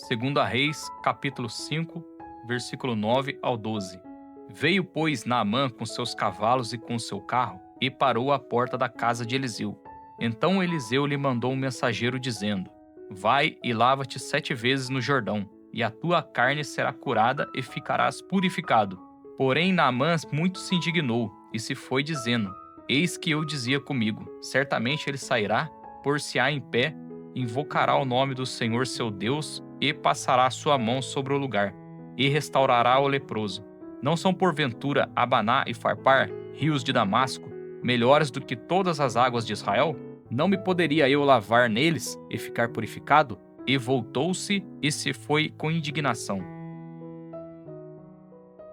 Segunda Reis, capítulo 5, versículo 9 ao 12. Veio, pois, Naamã com seus cavalos e com seu carro, e parou à porta da casa de Eliseu. Então Eliseu lhe mandou um mensageiro, dizendo: Vai e lava-te 7 vezes no Jordão, e a tua carne será curada e ficarás purificado. Porém Naamã muito se indignou, e se foi dizendo: Eis que eu dizia comigo: certamente ele sairá, pôr-se-á em pé, invocará o nome do Senhor seu Deus, e passará a sua mão sobre o lugar, e restaurará o leproso. Não são porventura Abaná e Farpar, rios de Damasco, melhores do que todas as águas de Israel? Não me poderia eu lavar neles e ficar purificado? E voltou-se e se foi com indignação.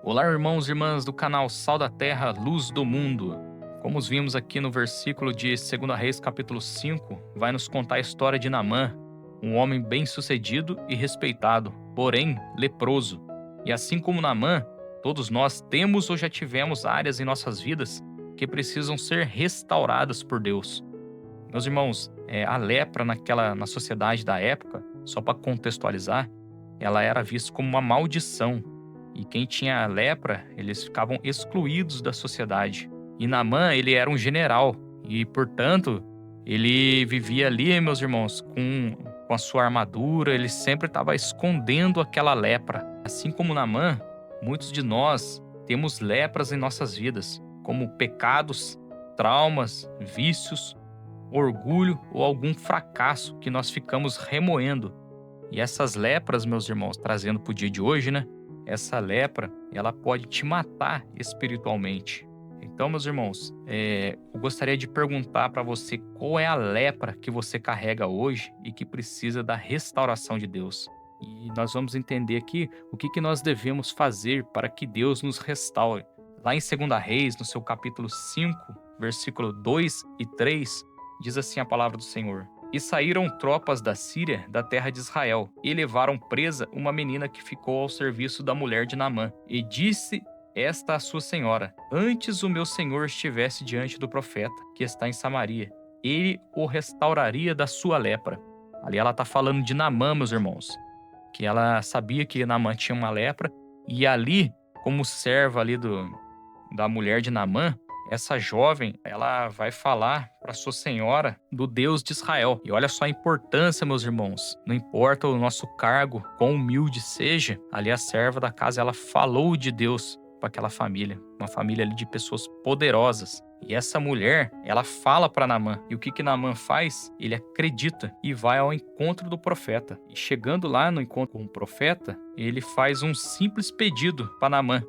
Olá, irmãos e irmãs do canal Sal da Terra, Luz do Mundo. Como vimos aqui no versículo de 2 Reis, capítulo 5, vai nos contar a história de Naamã, um homem bem-sucedido e respeitado, porém leproso. E assim como Naamã, todos nós temos ou já tivemos áreas em nossas vidas que precisam ser restauradas por Deus. Meus irmãos, a lepra na sociedade da época, só para contextualizar, ela era vista como uma maldição. E quem tinha lepra, eles ficavam excluídos da sociedade. E Naamã, ele era um general e, portanto, ele vivia ali, meus irmãos, com a sua armadura, ele sempre estava escondendo aquela lepra. Assim como Naamã, muitos de nós temos lepras em nossas vidas, como pecados, traumas, vícios, orgulho ou algum fracasso que nós ficamos remoendo. E essas lepras, meus irmãos, trazendo para o dia de hoje, né? Essa lepra, ela pode te matar espiritualmente. Então, meus irmãos, eu gostaria de perguntar para você qual é a lepra que você carrega hoje e que precisa da restauração de Deus. E nós vamos entender aqui o que nós devemos fazer para que Deus nos restaure. Lá em 2 Reis, no seu capítulo 5, versículo 2 e 3, diz assim a palavra do Senhor: E saíram tropas da Síria, da terra de Israel, e levaram presa uma menina que ficou ao serviço da mulher de Naamã. E disse esta a sua senhora: Antes o meu senhor estivesse diante do profeta, que está em Samaria, ele o restauraria da sua lepra. Ali ela está falando de Naamã, meus irmãos, que ela sabia que Naamã tinha uma lepra, e ali, como serva ali da mulher de Naamã, essa jovem, ela vai falar para sua senhora do Deus de Israel. E olha só a importância, meus irmãos. Não importa o nosso cargo, quão humilde seja, ali a serva da casa, ela falou de Deus para aquela família. Uma família ali de pessoas poderosas. E essa mulher, ela fala para Naamã. E o que Naamã faz? Ele acredita e vai ao encontro do profeta. E chegando lá no encontro com o profeta, ele faz um simples pedido para Naamã.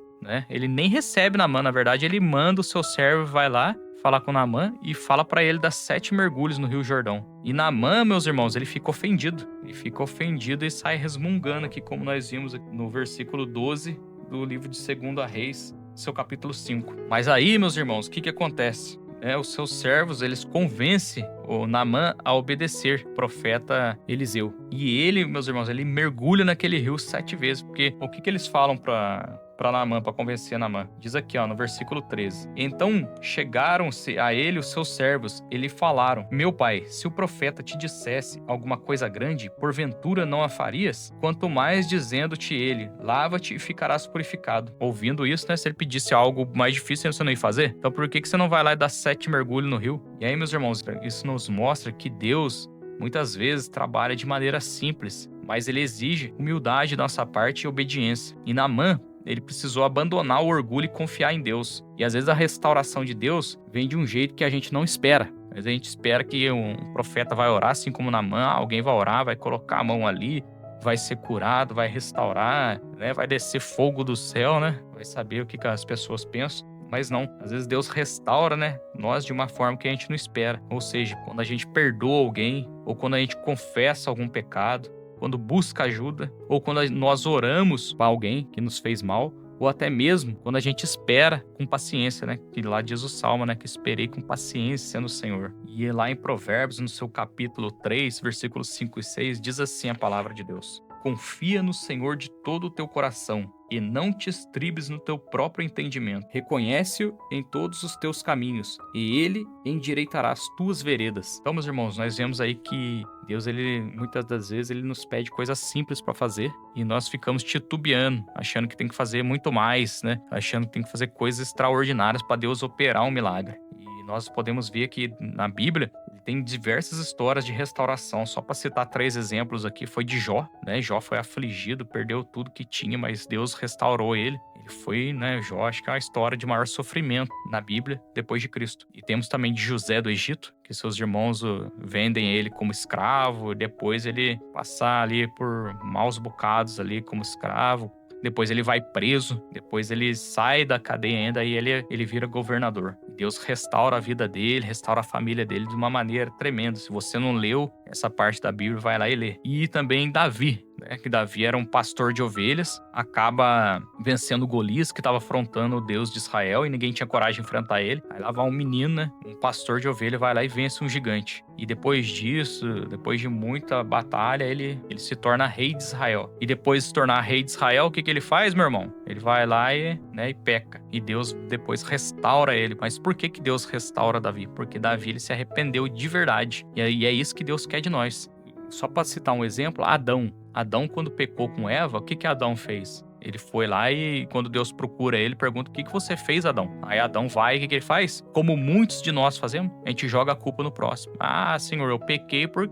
Ele nem recebe Naamã, na verdade, ele manda o seu servo, vai lá falar com Naamã e fala para ele dar 7 mergulhos no Rio Jordão. E Naamã, meus irmãos, ele fica ofendido. Ele fica ofendido e sai resmungando aqui, como nós vimos no versículo 12 do livro de 2 Reis, seu capítulo 5. Mas aí, meus irmãos, o que acontece? Os seus servos, eles convencem o Naamã a obedecer o profeta Eliseu. E ele, meus irmãos, ele mergulha naquele rio 7 vezes. Porque o que eles falam para Naamã, para convencer Naamã? Diz aqui, no versículo 13. Então chegaram-se a ele os seus servos e lhe falaram: Meu pai, se o profeta te dissesse alguma coisa grande, porventura não a farias? Quanto mais dizendo-te ele: lava-te e ficarás purificado. Ouvindo isso, se ele pedisse algo mais difícil, você não ia fazer? Então por que você não vai lá e dá 7 mergulhos no rio? E aí, meus irmãos, isso nos mostra que Deus muitas vezes trabalha de maneira simples, mas ele exige humildade da nossa parte e obediência. E Naamã, ele precisou abandonar o orgulho e confiar em Deus. E às vezes a restauração de Deus vem de um jeito que a gente não espera. Mas a gente espera que um profeta vai orar, assim como Naamã, alguém vai orar, vai colocar a mão ali, vai ser curado, vai restaurar, vai descer fogo do céu, vai saber o que as pessoas pensam. Mas não, às vezes Deus restaura, nós de uma forma que a gente não espera. Ou seja, quando a gente perdoa alguém, ou quando a gente confessa algum pecado, quando busca ajuda, ou quando nós oramos para alguém que nos fez mal, ou até mesmo quando a gente espera com paciência, que lá diz o Salmo, que esperei com paciência no Senhor. E lá em Provérbios, no seu capítulo 3, versículos 5 e 6, diz assim a palavra de Deus: confia no Senhor de todo o teu coração e não te estribes no teu próprio entendimento. Reconhece-o em todos os teus caminhos e ele endireitará as tuas veredas. Então, meus irmãos, nós vemos aí que Deus, ele muitas das vezes, ele nos pede coisas simples para fazer e nós ficamos titubeando, achando que tem que fazer muito mais, né? Achando que tem que fazer coisas extraordinárias para Deus operar um milagre. E nós podemos ver que na Bíblia tem diversas histórias de restauração. Só para citar 3 exemplos aqui, foi de Jó, né? Jó foi afligido, perdeu tudo que tinha, mas Deus restaurou ele. Ele foi, né? Jó, acho que é a história de maior sofrimento na Bíblia depois de Cristo. E temos também de José do Egito, que seus irmãos vendem ele como escravo, depois ele passar ali por maus bocados ali como escravo. Depois ele vai preso, depois ele sai da cadeia ainda e ele vira governador. Deus restaura a vida dele, restaura a família dele de uma maneira tremenda. Se você não leu essa parte da Bíblia, vai lá e lê. E também Davi, né? Que Davi era um pastor de ovelhas, acaba vencendo Golias, que estava afrontando o Deus de Israel e ninguém tinha coragem de enfrentar ele. Aí lá vai um menino, né? Um pastor de ovelha, vai lá e vence um gigante. E depois disso, depois de muita batalha, ele se torna rei de Israel. E depois de se tornar rei de Israel, o que ele faz, meu irmão? Ele vai lá e peca. E Deus depois restaura ele. Mas por que Deus restaura Davi? Porque Davi, ele se arrependeu de verdade. E é isso que Deus quer de nós. Só para citar um exemplo, Adão. Adão, quando pecou com Eva, o que Adão fez? Ele foi lá e quando Deus procura ele, pergunta: o que você fez, Adão? Aí Adão vai, o que ele faz? Como muitos de nós fazemos, a gente joga a culpa no próximo. Ah, Senhor, eu pequei por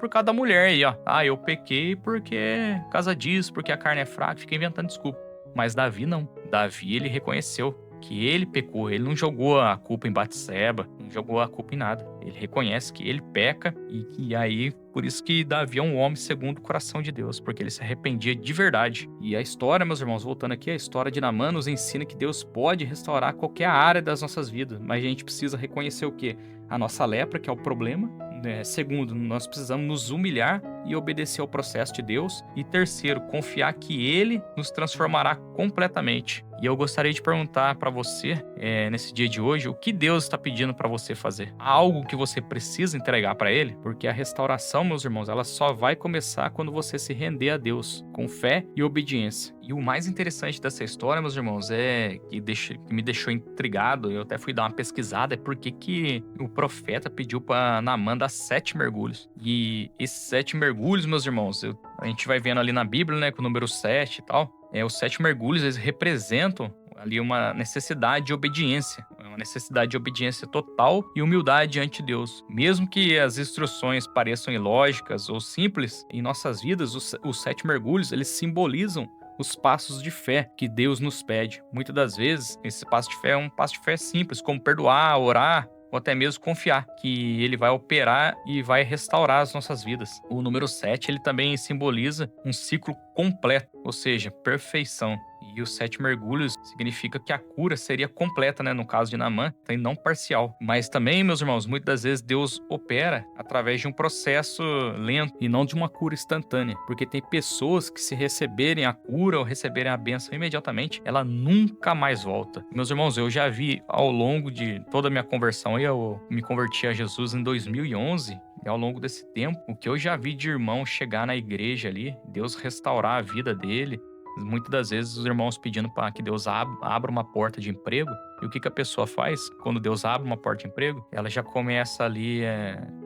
causa da mulher aí, ó. Ah, eu pequei por causa disso, porque a carne é fraca, fica inventando desculpa. Mas Davi não. Davi, ele reconheceu que ele pecou, ele não jogou a culpa em Batseba, não jogou a culpa em nada. Ele reconhece que ele peca e aí, por isso que Davi é um homem segundo o coração de Deus, porque ele se arrependia de verdade. E a história, meus irmãos, voltando aqui, a história de Naamã nos ensina que Deus pode restaurar qualquer área das nossas vidas, mas a gente precisa reconhecer o quê? A nossa lepra, que é o problema. Segundo, nós precisamos nos humilhar e obedecer ao processo de Deus. E terceiro, confiar que Ele nos transformará completamente. E eu gostaria de perguntar para você, nesse dia de hoje, o que Deus está pedindo para você fazer? Há algo que você precisa entregar para Ele? Porque a restauração, meus irmãos, ela só vai começar quando você se render a Deus, com fé e obediência. E o mais interessante dessa história, meus irmãos, que me deixou intrigado, eu até fui dar uma pesquisada, é porque que o profeta pediu para Naamã dar 7 mergulhos. E esses 7 mergulhos, meus irmãos, a gente vai vendo ali na Bíblia, né, com o número 7 e tal, os 7 mergulhos, eles representam ali uma necessidade de obediência. Uma necessidade de obediência total e humildade diante de Deus. Mesmo que as instruções pareçam ilógicas ou simples, em nossas vidas, os 7 mergulhos, eles simbolizam os passos de fé que Deus nos pede. Muitas das vezes, esse passo de fé é um passo de fé simples, como perdoar, orar, ou até mesmo confiar que Ele vai operar e vai restaurar as nossas vidas. O número 7, ele também simboliza um ciclo completo, ou seja, perfeição. E os 7 mergulhos significa que a cura seria completa, né? No caso de Naamã, e não parcial. Mas também, meus irmãos, muitas das vezes Deus opera através de um processo lento e não de uma cura instantânea. Porque tem pessoas que, se receberem a cura ou receberem a bênção imediatamente, ela nunca mais volta. Meus irmãos, eu já vi ao longo de toda a minha conversão, eu me converti a Jesus em 2011, e ao longo desse tempo, o que eu já vi de irmão chegar na igreja ali, Deus restaurar a vida dele. Muitas das vezes os irmãos pedindo para que Deus abra uma porta de emprego. E o que a pessoa faz quando Deus abre uma porta de emprego? Ela já começa ali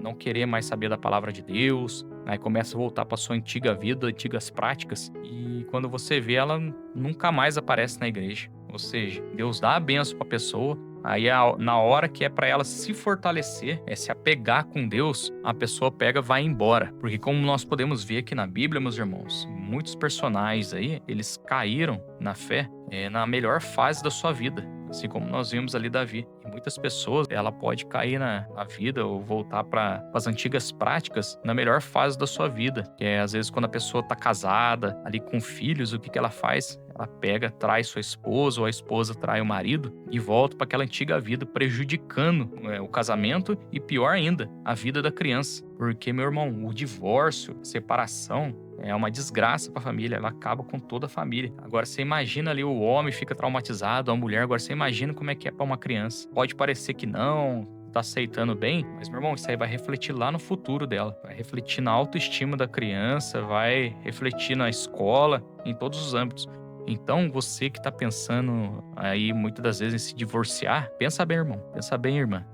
não querer mais saber da palavra de Deus, aí começa a voltar para sua antiga vida, antigas práticas. E quando você vê, ela nunca mais aparece na igreja. Ou seja, Deus dá a bênção para a pessoa. Aí, na hora que é para ela se fortalecer, se apegar com Deus, a pessoa pega e vai embora. Porque como nós podemos ver aqui na Bíblia, meus irmãos, muitos personagens aí, eles caíram na fé na melhor fase da sua vida. Assim como nós vimos ali Davi. E muitas pessoas, ela pode cair na vida ou voltar para as antigas práticas na melhor fase da sua vida. Que é, às vezes, quando a pessoa está casada, ali com filhos, o que ela faz? Ela pega, trai sua esposa, ou a esposa trai o marido e volta para aquela antiga vida, prejudicando o casamento e, pior ainda, a vida da criança. Porque, meu irmão, o divórcio, a separação, é uma desgraça para a família, ela acaba com toda a família. Agora, você imagina ali, o homem fica traumatizado, a mulher, agora você imagina como é que é para uma criança. Pode parecer que não, tá aceitando bem, mas, meu irmão, isso aí vai refletir lá no futuro dela. Vai refletir na autoestima da criança, vai refletir na escola, em todos os âmbitos. Então, você que tá pensando aí muitas das vezes em se divorciar, pensa bem, irmão. Pensa bem, irmã.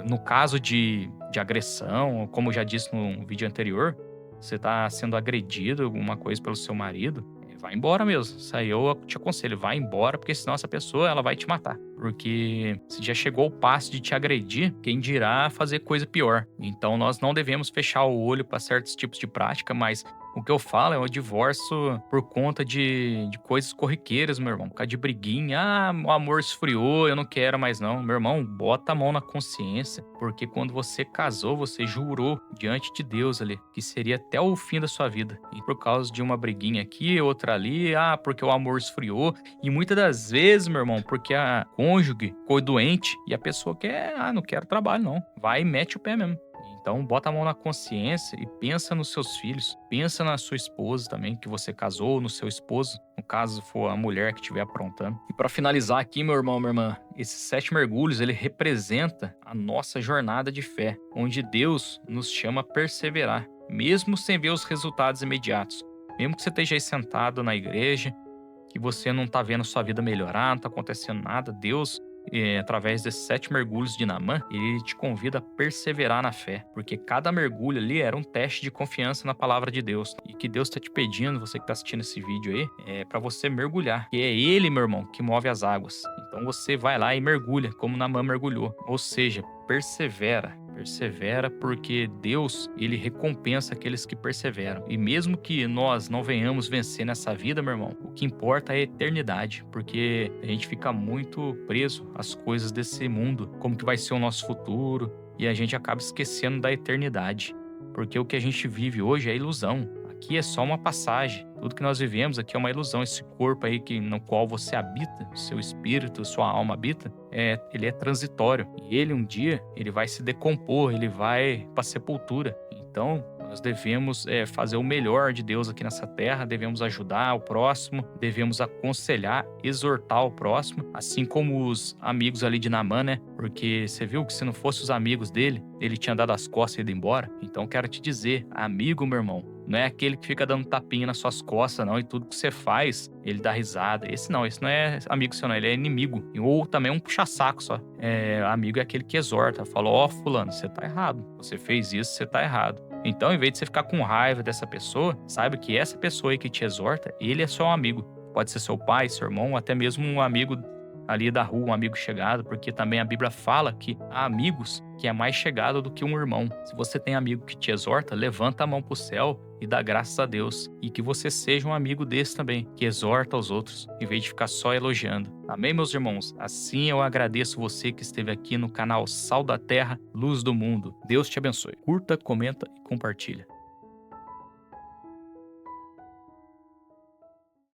No caso de agressão, como eu já disse no vídeo anterior, você tá sendo agredido, alguma coisa pelo seu marido, vai embora mesmo. Isso aí eu te aconselho, vai embora, porque senão essa pessoa ela vai te matar. Porque se já chegou o passo de te agredir, quem dirá fazer coisa pior. Então nós não devemos fechar o olho para certos tipos de prática, mas o que eu falo é o divórcio por conta de coisas corriqueiras, meu irmão. Por causa de briguinha. Ah, o amor esfriou, eu não quero mais não. Meu irmão, bota a mão na consciência. Porque quando você casou, você jurou diante de Deus ali que seria até o fim da sua vida. E por causa de uma briguinha aqui, outra ali, porque o amor esfriou. E muitas das vezes, meu irmão, porque a cônjuge ficou doente e a pessoa quer, não quero trabalho não. Vai e mete o pé mesmo. Então, bota a mão na consciência e pensa nos seus filhos. Pensa na sua esposa também, que você casou, no seu esposo, no caso for a mulher que estiver aprontando. E para finalizar aqui, meu irmão, minha irmã, esses 7 mergulhos, ele representa a nossa jornada de fé, onde Deus nos chama a perseverar, mesmo sem ver os resultados imediatos. Mesmo que você esteja aí sentado na igreja, que você não está vendo sua vida melhorar, não está acontecendo nada, Deus, através desses 7 mergulhos de Naamã, ele te convida a perseverar na fé, porque cada mergulho ali era um teste de confiança na palavra de Deus. E que Deus está te pedindo, você que está assistindo esse vídeo aí, é para você mergulhar. E é Ele, meu irmão, que move as águas. Então você vai lá e mergulha, como Naamã mergulhou. Ou seja, persevera. Persevera porque Deus, ele recompensa aqueles que perseveram. E mesmo que nós não venhamos vencer nessa vida, meu irmão, o que importa é a eternidade, porque a gente fica muito preso às coisas desse mundo, como que vai ser o nosso futuro, e a gente acaba esquecendo da eternidade, porque o que a gente vive hoje é ilusão. Aqui é só uma passagem. Tudo que nós vivemos aqui é uma ilusão. Esse corpo aí no qual você habita, seu espírito, sua alma habita, ele é transitório. E ele um dia, ele vai se decompor, ele vai para a sepultura. Então, nós devemos fazer o melhor de Deus aqui nessa terra, devemos ajudar o próximo, devemos aconselhar, exortar o próximo, assim como os amigos ali de Naamã, né? Porque você viu que se não fosse os amigos dele, ele tinha dado as costas e ido embora. Então, quero te dizer, amigo, meu irmão, não é aquele que fica dando tapinha nas suas costas, não, e tudo que você faz, ele dá risada. Esse não é amigo seu, não, ele é inimigo. Ou também um puxa-saco só. Amigo é aquele que exorta, fala, fulano, você tá errado, você fez isso, você tá errado. Então, em vez de você ficar com raiva dessa pessoa, saiba que essa pessoa aí que te exorta, ele é seu amigo. Pode ser seu pai, seu irmão, ou até mesmo um amigo ali da rua, um amigo chegado, porque também a Bíblia fala que há amigos que é mais chegado do que um irmão. Se você tem amigo que te exorta, levanta a mão pro céu e dá graças a Deus. E que você seja um amigo desse também, que exorta os outros, em vez de ficar só elogiando. Amém, meus irmãos? Assim eu agradeço você que esteve aqui no canal Sal da Terra, Luz do Mundo. Deus te abençoe. Curta, comenta e compartilha.